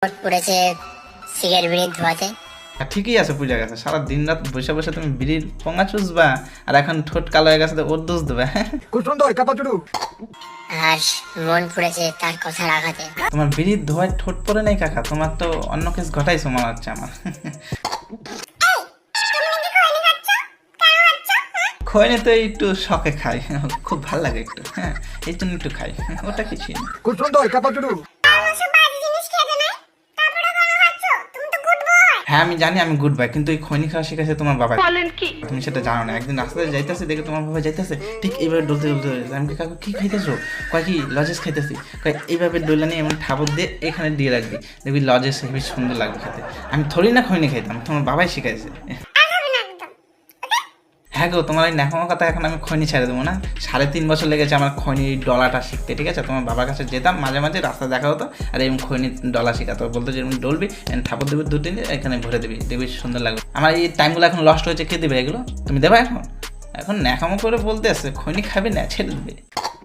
পড়েছে সিগারেট বিড়ি ধোয়াতে। ঠিকই আছে পূজা গেছে, সারা দিন রাত বসে বসে তুমি বিড়ির পঙ্গা চুষবা আর এখন ঠোঁট কালো হয়ে গেছে তো ওর দোষ দেবে। আর মন পড়েছে তার কথার আঘাতে। তোমার বিড়ির ধোয়ায় ঠোঁট পরে নাই কাকা, তোমার তো অন্য কিছু ঘটাইছো মনে হচ্ছে আমার। খোয়াইনে তো একটু শখে খাই, খুব ভালো লাগে একটু, হ্যাঁ এই জন্য একটু খাই, ওটা কিছুই না। হ্যাঁ আমি জানি আমি গুড বাই, কিন্তু এই খৈনি খাওয়া শিখেছে তোমার বাবা, তুমি সেটা জানো না। একদিন রাস্তায় যাইতেছে দেখে তোমার বাবা যাইতেছে ঠিক এইভাবে ডলতে ডলতে, আমি কাকু কি খাইতেছো, কয় কি লজেস খাইতেছি, কয় এইভাবে ডোলা নিয়ে এমন ঠাবর দিয়ে এখানে দিয়ে রাখবি, দেখবি লজেস হেবি সুন্দর লাগবে খেতে। আমি থরি না খৈনি খাইতাম, তোমার বাবাই শিখাইছে। হ্যাঁ গো, তোমার এই ন্যাকামো কথা এখন আমি খৈনি ছেড়ে দেবো না। 3.5 বছর লেগেছে আমার খৈনি ডলাটা শিখতে, ঠিক আছে। তোমার বাবার কাছে যেতাম মাঝে মাঝে, রাস্তা দেখা হতো আর এরকম খৈনি ডলা শিখাতো, বলতো যেরকম ডলবি ঠাপর দেবি 2-3 দিন, এখানে ভরে দিবি, দেখবি সুন্দর লাগবে। আমার এই টাইমগুলো এখন লস্ট হয়েছে, কে দেবে এগুলো? তুমি দেবা এখন? এখন ন্যাকামো করে বলতে আসছে খৈনি খাবে না, ছেড়ে দেবে।